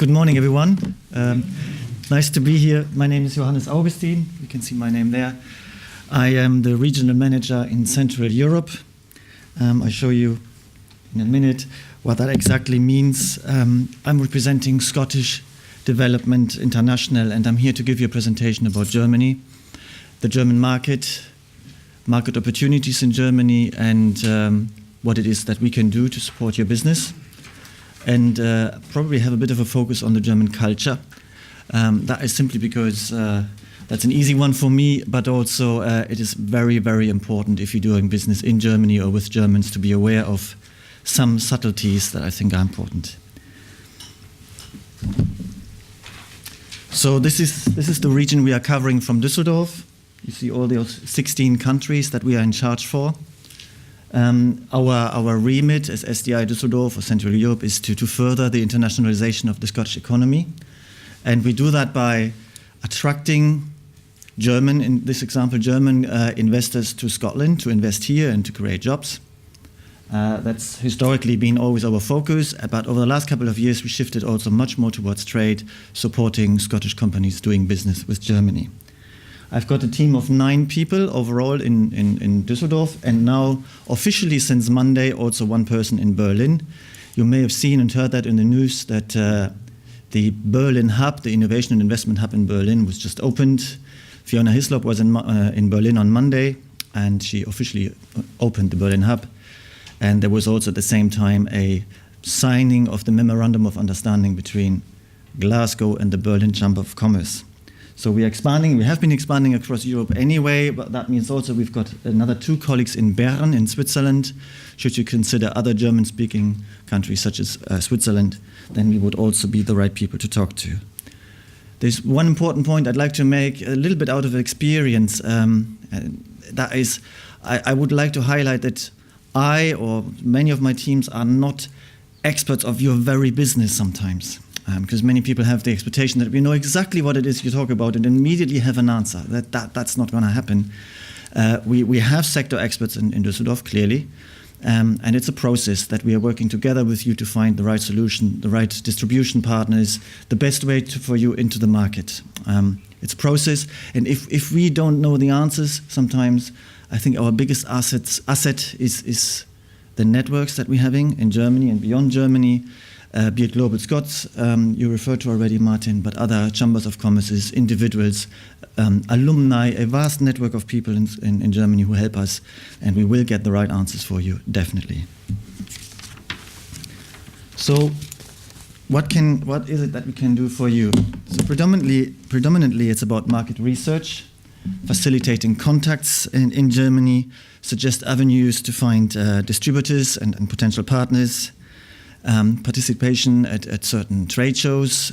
Good morning, everyone. Nice to be here. My name is Johannes Augustin. You can see my name there. I am the regional manager in Central Europe. I'll show you in a minute what that exactly means. I'm representing Scottish Development International, and I'm here to give you a presentation about Germany, the German market opportunities in Germany, and what it is that we can do to support your business. And probably have a bit of a focus on the German culture. That is simply because that's an easy one for me, but also it is very, very important if you're doing business in Germany or with Germans to be aware of some subtleties that I think are important. So this is the region we are covering from Düsseldorf. You see all those 16 countries that we are in charge for. Our remit as SDI Düsseldorf or Central Europe is to further the internationalization of the Scottish economy. And we do that by attracting German, in this example, German investors to Scotland to invest here and to create jobs. That's historically been always our focus, but over the last couple of years we shifted also much more towards trade, supporting Scottish companies doing business with Germany. I've got a team of 9 people overall in Düsseldorf, and now officially since Monday also 1 person in Berlin. You may have seen and heard that in the news that the Berlin hub, the Innovation and Investment Hub in Berlin, was just opened. Fiona Hislop was in Berlin on Monday, and she officially opened the Berlin hub. And there was also at the same time a signing of the Memorandum of Understanding between Glasgow and the Berlin Chamber of Commerce. So we are expanding. We have been expanding across Europe anyway, but that means also we've got another 2 colleagues in Bern in Switzerland. Should you consider other German-speaking countries such as Switzerland, then we would also be the right people to talk to. There's one important point I'd like to make a little bit out of experience. That is, I would like to highlight that I or many of my teams are not experts of your very business sometimes. Because many people have the expectation that we know exactly what it is you talk about and immediately have an answer. That's not going to happen. We have sector experts in Düsseldorf, clearly, and it's a process that we are working together with you to find the right solution, the right distribution partners, the best way for you into the market. It's a process, and if we don't know the answers, sometimes I think our biggest asset is the networks that we're having in Germany and beyond Germany. Be it Global Scots, you referred to already, Martin, but other chambers of commerces, individuals, alumni, a vast network of people in Germany who help us, and we will get the right answers for you, definitely. So, what is it that we can do for you? So predominantly it's about market research, facilitating contacts in Germany, suggest avenues to find distributors and potential partners. Participation at certain trade shows.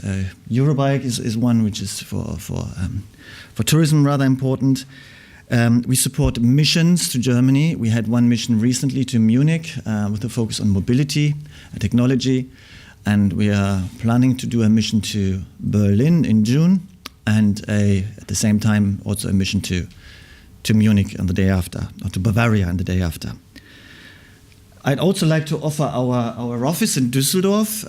Eurobike is one which is for tourism rather important. We support missions to Germany. We had one mission recently to Munich with a focus on mobility and technology, and we are planning to do a mission to Berlin in June, and at the same time also a mission to Munich on the day after, or to Bavaria on the day after. I'd also like to offer our office in Düsseldorf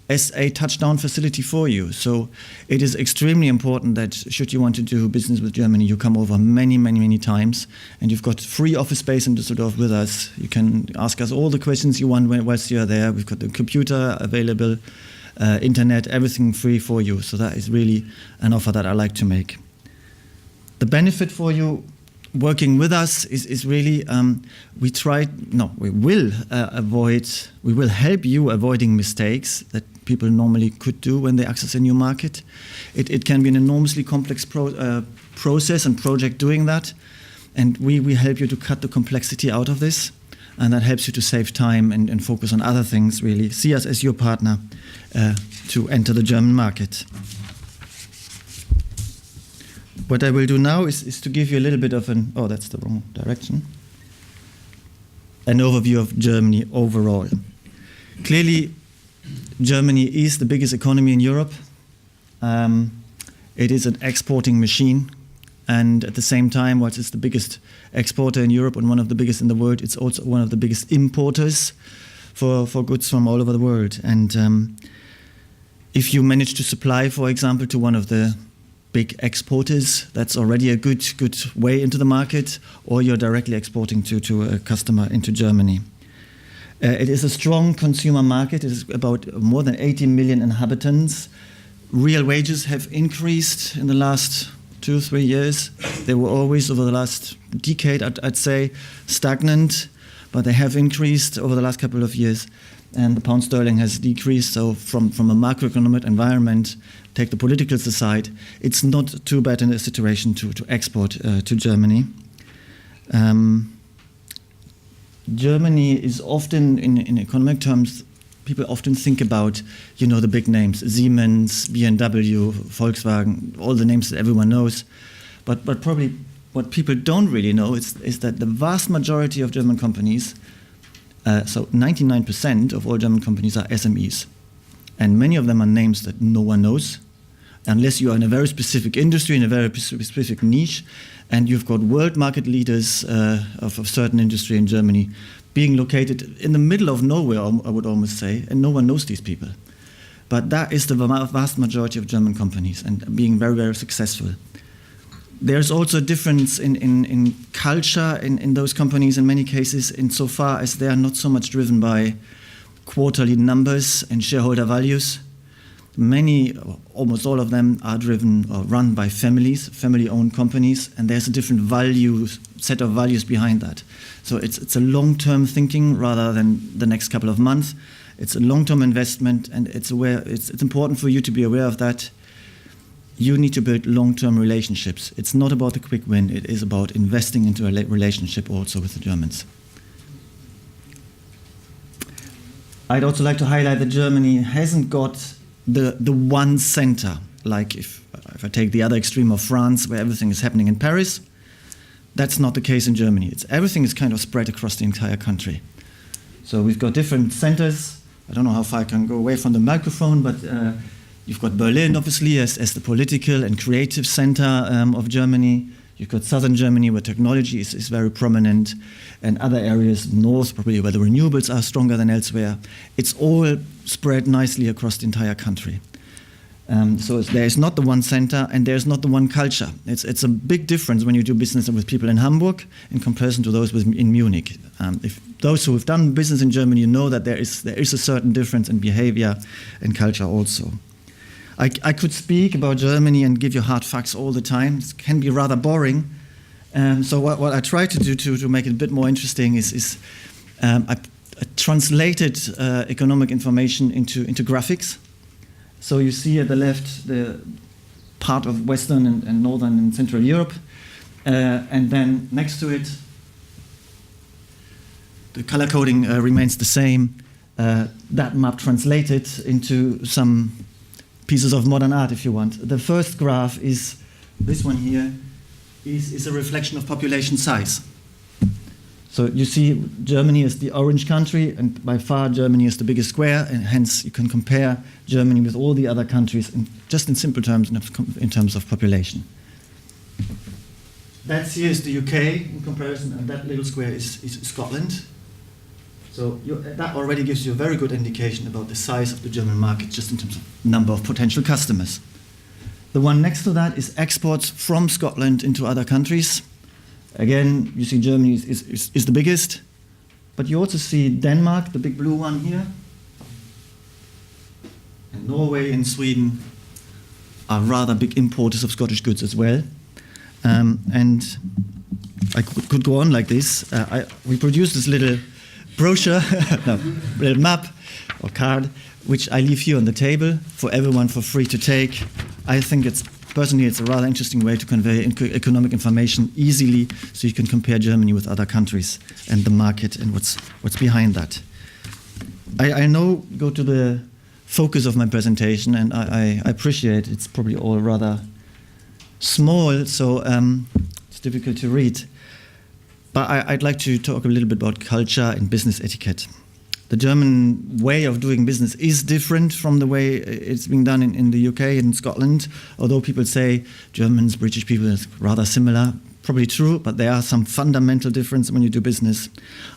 as a touchdown facility for you. So it is extremely important that should you want to do business with Germany, you come over many, many, many times, and you've got free office space in Düsseldorf with us. You can ask us all the questions you want whilst you're there. We've got the computer available, internet, everything free for you. So that is really an offer that I like to make. The benefit for you working with us is really we will help you avoiding mistakes that people normally could do when they access a new market. It can be an enormously complex process and project doing that, and we help you to cut the complexity out of this, and that helps you to save time and focus on other things, really. See us as your partner to enter the German market. What I will do now is to give you a little bit of an overview of Germany overall. Clearly, Germany is the biggest economy in Europe. It is an exporting machine, and at the same time, whilst it's the biggest exporter in Europe and one of the biggest in the world, it's also one of the biggest importers for goods from all over the world. And If you manage to supply, for example, to one of the big exporters, that's already a good way into the market, or you're directly exporting to a customer into Germany. It is a strong consumer market. It is about more than 80 million inhabitants. Real wages have increased in the last 2-3 years. They were always, over the last decade, I'd say, stagnant, but they have increased over the last couple of years, and the pound sterling has decreased. So from a macroeconomic environment, take the political side, it's not too bad in a situation to export to Germany. Germany is often, in economic terms, people often think about, the big names, Siemens, BMW, Volkswagen, all the names that everyone knows. But probably what people don't really know is that the vast majority of German companies, so 99% of all German companies are SMEs. And many of them are names that no one knows, unless you are in a very specific industry, in a very specific niche, and you've got world market leaders of a certain industry in Germany being located in the middle of nowhere, I would almost say, and no one knows these people. But that is the vast majority of German companies, and being very, very successful. There's also a difference in culture in those companies in many cases, insofar as they are not so much driven by quarterly numbers and shareholder values. Many, almost all of them, are driven or run by families, family-owned companies, and there's a different set of values behind that. So it's a long-term thinking rather than the next couple of months. It's a long-term investment, and it's important for you to be aware of that. You need to build long-term relationships. It's not about the quick win. It is about investing into a relationship also with the Germans. I'd also like to highlight that Germany hasn't got the one center, like if I take the other extreme of France, where everything is happening in Paris. That's not the case in Germany. Everything is kind of spread across the entire country. So we've got different centers. I don't know how far I can go away from the microphone, but you've got Berlin, obviously, as the political and creative center of Germany. You've got southern Germany, where technology is very prominent, and other areas, north, probably where the renewables are stronger than elsewhere. It's all spread nicely across the entire country. So there is not the one center, and there's not the one culture. It's a big difference when you do business with people in Hamburg in comparison to those in Munich. If those who have done business in Germany know that there is a certain difference in behavior and culture also. I could speak about Germany and give you hard facts all the time. It can be rather boring. So what I try to do to make it a bit more interesting is I translated economic information into graphics. So you see at the left the part of Western and Northern and Central Europe, and then next to it the color coding remains the same. That map translated into some pieces of modern art, if you want. The first graph is this one here, is a reflection of population size. So you see Germany is the orange country, and by far Germany is the biggest square, and hence you can compare Germany with all the other countries just in simple terms, in terms of population. That here is the UK in comparison, and that little square is Scotland. So that already gives you a very good indication about the size of the German market, just in terms of number of potential customers. The one next to that is exports from Scotland into other countries. Again, you see Germany is the biggest, but you also see Denmark, the big blue one here, and Norway and Sweden are rather big importers of Scottish goods as well. And I could go on like this. We produced this little brochure, little map or card, which I leave here on the table for everyone for free to take. I think personally it's a rather interesting way to convey economic information easily, so you can compare Germany with other countries and the market and what's behind that. I now go to the focus of my presentation, and I appreciate it's probably all rather small, so it's difficult to read. But I'd like to talk a little bit about culture and business etiquette. The German way of doing business is different from the way it's being done in the UK and Scotland, although people say Germans, British people is rather similar. Probably true, but there are some fundamental differences when you do business.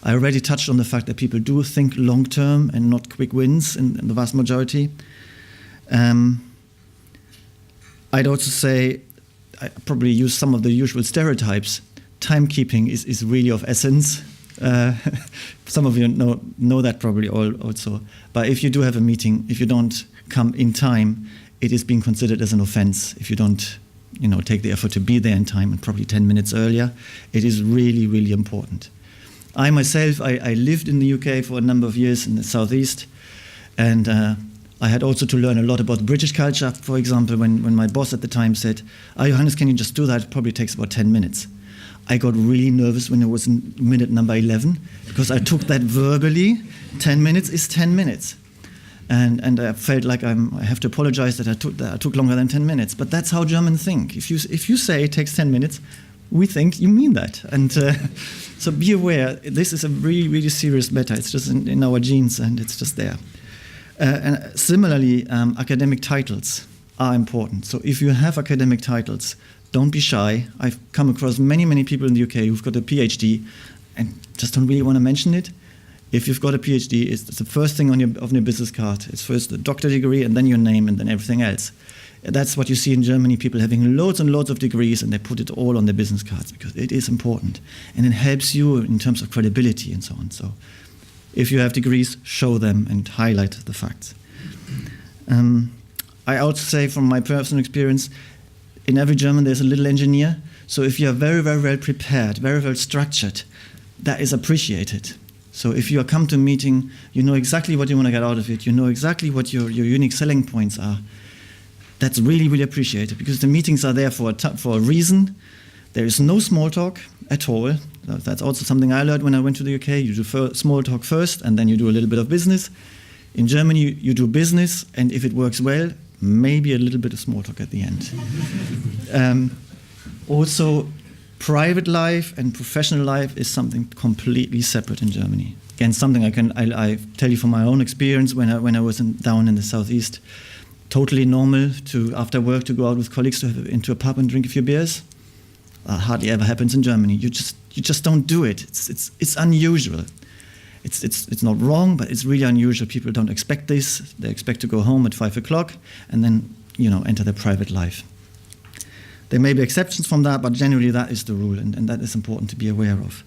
I already touched on the fact that people do think long-term and not quick wins in the vast majority. I'd also say, I probably use some of the usual stereotypes. Timekeeping is really of essence. Some of you know that probably also. But if you do have a meeting, if you don't come in time, it is being considered as an offense. If you don't, take the effort to be there in time and probably 10 minutes earlier, it is really, really important. I myself, I lived in the UK for a number of years in the southeast, and I had also to learn a lot about British culture. For example, when my boss at the time said, Johannes, can you just do that? It probably takes about 10 minutes. I got really nervous when it was in minute number 11, because I took that verbally. 10 minutes is 10 minutes. And I felt like I have to apologize that I took longer than 10 minutes. But that's how Germans think. If you say it takes 10 minutes, we think you mean that. And so be aware, this is a really, really serious matter. It's just in our genes, and it's just there. And similarly, academic titles are important. So if you have academic titles, don't be shy. I've come across many, many people in the UK who've got a PhD and just don't really want to mention it. If you've got a PhD, it's the first thing on your business card. It's first a doctor degree and then your name and then everything else. That's what you see in Germany, people having loads and loads of degrees, and they put it all on their business cards because it is important. And it helps you in terms of credibility and so on. So if you have degrees, show them and highlight the facts. I also say from my personal experience, in every German there's a little engineer. So if you are very, very well prepared, very well structured, that is appreciated. So if you come to a meeting, you know exactly what you want to get out of it. You know exactly what your unique selling points are. That's really, really appreciated, because the meetings are there for a reason. There is no small talk at all. That's also something I learned when I went to the UK. You do small talk first, and then you do a little bit of business. In Germany, you do business, and if it works well, maybe a little bit of small talk at the end. Also, private life and professional life is something completely separate in Germany. Again, something I tell you from my own experience when I was down in the southeast. Totally normal to, after work, to go out with colleagues into a pub and drink a few beers. Hardly ever happens in Germany. You just don't do it. It's unusual. It's not wrong, but it's really unusual. People don't expect this. They expect to go home at 5 o'clock and then enter their private life. There may be exceptions from that, but generally that is the rule, and that is important to be aware of.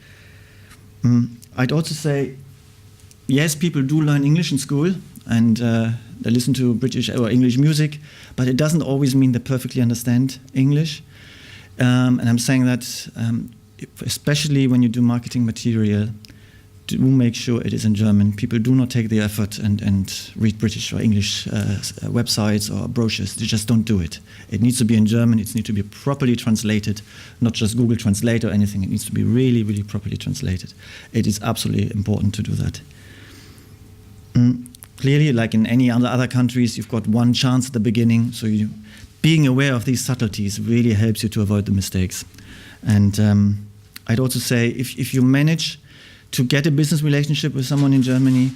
I'd also say, yes, people do learn English in school, and they listen to British or English music, but it doesn't always mean they perfectly understand English. And I'm saying that especially when you do marketing material, do make sure it is in German. People do not take the effort and read British or English websites or brochures. They just don't do it. It needs to be in German. It needs to be properly translated, not just Google Translate or anything. It needs to be really, really properly translated. It is absolutely important to do that. Clearly, like in any other countries, you've got one chance at the beginning, so being aware of these subtleties really helps you to avoid the mistakes. And I'd also say, if you manage to get a business relationship with someone in Germany,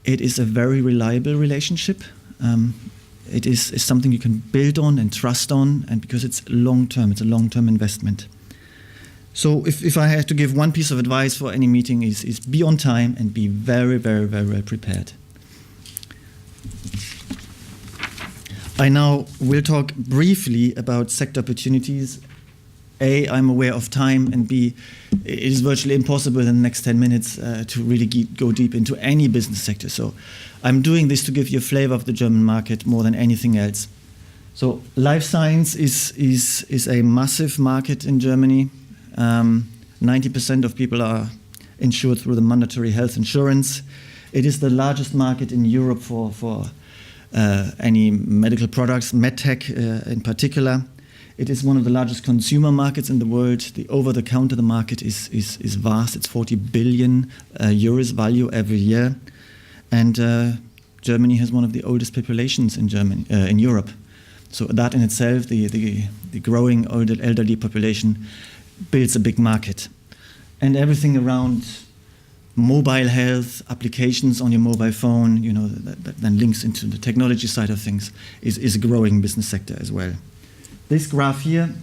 it is a very reliable relationship. It is something you can build on and trust on, and because it's long-term, it's a long-term investment. So if I had to give one piece of advice for any meeting is be on time and be very, very, very well prepared. I now will talk briefly about sector opportunities. A, I'm aware of time, and B, it is virtually impossible in the next 10 minutes to really go deep into any business sector. So I'm doing this to give you a flavor of the German market more than anything else. So life science is a massive market in Germany. 90% of people are insured through the mandatory health insurance. It is the largest market in Europe for any medical products, medtech in particular. It is one of the largest consumer markets in the world. The over-the-counter market is vast. It's 40 billion euros value every year. And Germany has one of the oldest populations in Europe. So that in itself, the growing elderly population, builds a big market. And everything around mobile health, applications on your mobile phone, that then links into the technology side of things, is a growing business sector as well. This graph here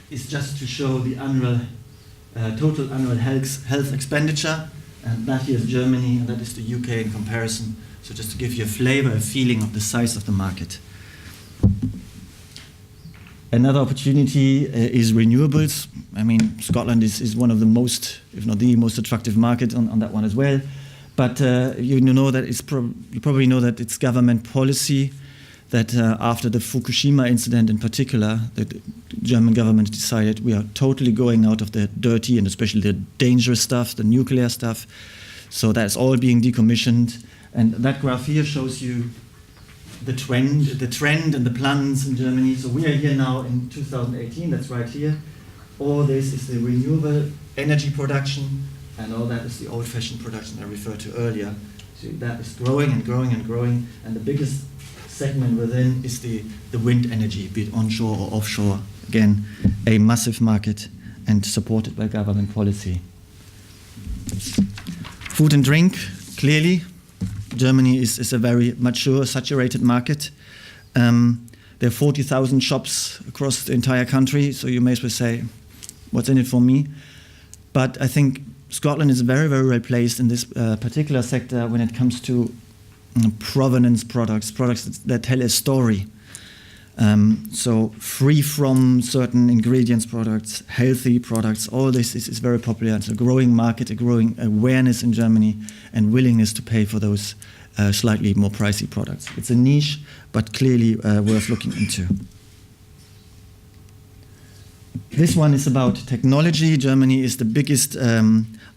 is just to show the total annual health expenditure, and that here is Germany, and that is the UK in comparison. So just to give you a flavor, a feeling of the size of the market. Another opportunity is renewables. I mean, Scotland is one of the most, if not the most attractive market on that one as well. But you know that you probably know that it's government policy that after the Fukushima incident in particular, the German government decided we are totally going out of the dirty and especially the dangerous stuff, the nuclear stuff. So that's all being decommissioned. And that graph here shows you the trend and the plans in Germany. So we are here now in 2018, that's right here. All this is the renewable energy production, and all that is the old-fashioned production I referred to earlier. So that is growing and growing and growing, and the biggest segment within is the wind energy, be it onshore or offshore. Again, a massive market and supported by government policy. Food and drink, clearly, Germany is a very mature, saturated market. There are 40,000 shops across the entire country, so you may as well say, what's in it for me? But I think Scotland is very, very well placed in this particular sector when it comes to provenance products that tell a story. So free from certain ingredients products, healthy products, all this is very popular. It's a growing market, a growing awareness in Germany and willingness to pay for those slightly more pricey products. It's a niche, but clearly worth looking into. This one is about technology. Germany is the biggest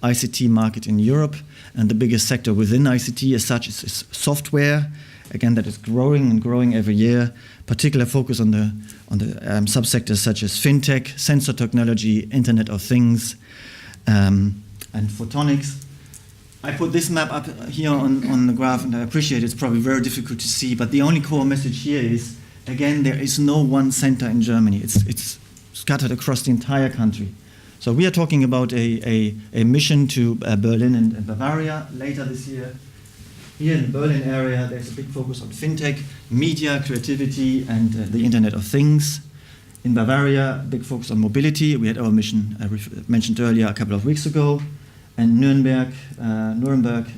ICT market in Europe, and the biggest sector within ICT as such is software. Again, that is growing and growing every year. Particular focus on the subsectors such as fintech, sensor technology, Internet of Things, and photonics. I put this map up here on the graph, and I appreciate it's probably very difficult to see, but the only core message here is, again, there is no one center in Germany. It's scattered across the entire country. So we are talking about a mission to Berlin and Bavaria later this year. Here in the Berlin area, there's a big focus on fintech, media, creativity, and the Internet of Things. In Bavaria, big focus on mobility. We had our mission mentioned earlier a couple of weeks ago. And Nuremberg,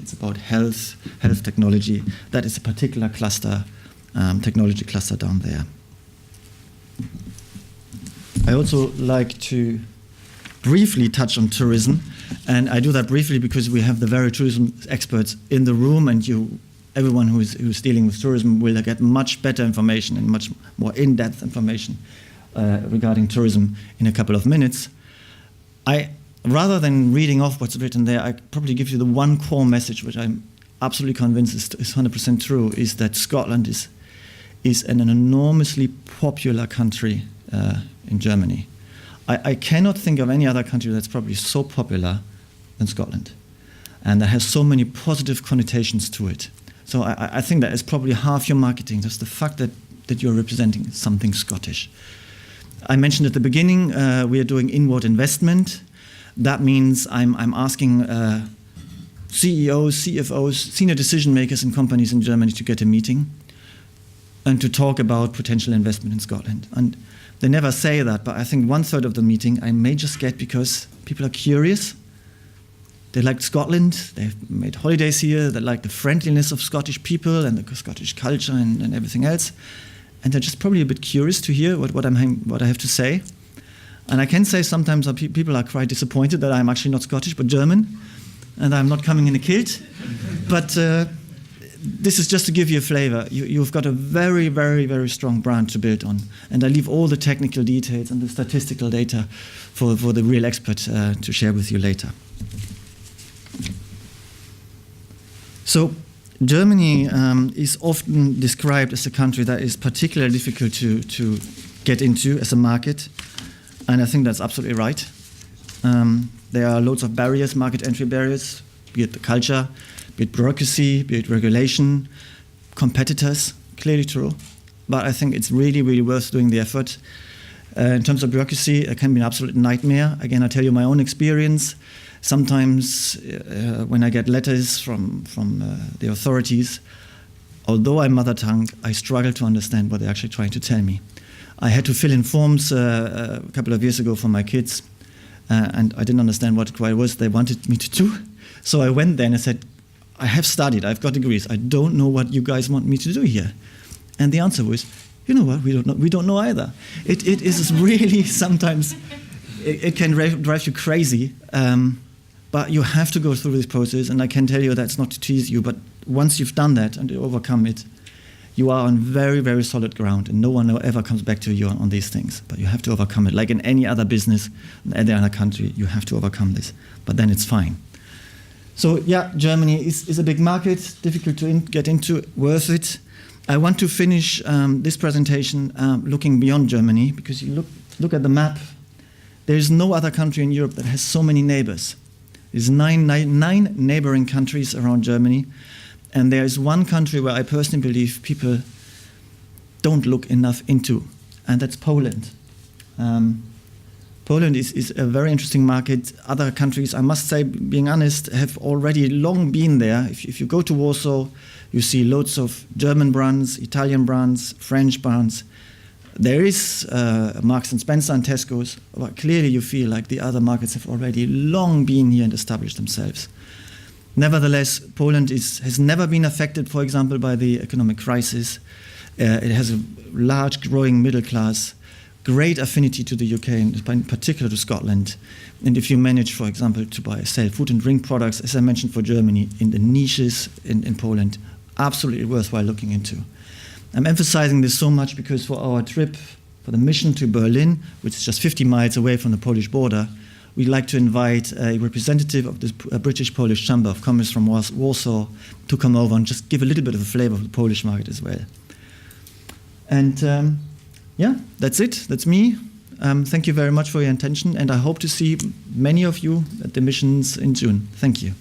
it's about health technology. That is a particular cluster, technology cluster down there. I also like to briefly touch on tourism. And I do that briefly because we have the very tourism experts in the room, and everyone who's dealing with tourism will get much better information and much more in-depth information regarding tourism in a couple of minutes. Rather than reading off what's written there, I probably give you the one core message, which I'm absolutely convinced is 100% true, is that Scotland is an enormously popular country in Germany. I cannot think of any other country that's probably so popular than Scotland, and that has so many positive connotations to it. So I think that is probably half your marketing, just the fact that you're representing something Scottish. I mentioned at the beginning, we are doing inward investment. That means I'm asking CEOs, CFOs, senior decision makers in companies in Germany to get a meeting and to talk about potential investment in Scotland. And they never say that, but I think 1/3 of the meeting I may just get because people are curious. They like Scotland, they've made holidays here, they like the friendliness of Scottish people and the Scottish culture and everything else. And they're just probably a bit curious to hear what I have to say. And I can say sometimes people are quite disappointed that I'm actually not Scottish, but German, and I'm not coming in a kilt. But this is just to give you a flavor. You've got a very, very, very strong brand to build on. And I leave all the technical details and the statistical data for the real expert to share with you later. So Germany is often described as a country that is particularly difficult to get into as a market. And I think that's absolutely right. There are loads of barriers, market entry barriers, be it the culture, be it bureaucracy, be it regulation, competitors, clearly true. But I think it's really, really worth doing the effort. In terms of bureaucracy, it can be an absolute nightmare. Again, I tell you my own experience. Sometimes when I get letters from the authorities, although I'm mother tongue, I struggle to understand what they're actually trying to tell me. I had to fill in forms a couple of years ago for my kids, and I didn't understand what it quite was they wanted me to do. So I went there and I said, I have studied, I've got degrees, I don't know what you guys want me to do here. And the answer was, you know what, we don't know either. It is really sometimes, it can drive you crazy, but you have to go through this process, and I can tell you that's not to tease you, but once you've done that and you overcome it, you are on very, very solid ground, and no one ever comes back to you on these things. But you have to overcome it. Like in any other business, in any other country, you have to overcome this. But then it's fine. So yeah, Germany is a big market, difficult to get into, worth it. I want to finish this presentation looking beyond Germany, because you look at the map. There is no other country in Europe that has so many neighbors. There's nine neighboring countries around Germany. And there is one country where I personally believe people don't look enough into, and that's Poland. Poland is a very interesting market. Other countries, I must say, being honest, have already long been there. If you go to Warsaw, you see loads of German brands, Italian brands, French brands. There is Marks and Spencer and Tesco's, but clearly you feel like the other markets have already long been here and established themselves. Nevertheless, Poland has never been affected, for example, by the economic crisis. It has a large growing middle class, great affinity to the UK, and in particular to Scotland. And if you manage, for example, to sell food and drink products, as I mentioned for Germany, in the niches in Poland, absolutely worthwhile looking into. I'm emphasizing this so much because for our trip, for the mission to Berlin, which is just 50 miles away from the Polish border, we'd like to invite a representative of the British-Polish Chamber of Commerce from Warsaw to come over and just give a little bit of a flavor of the Polish market as well. And yeah, that's it. That's me. Thank you very much for your attention, and I hope to see many of you at the missions in June. Thank you.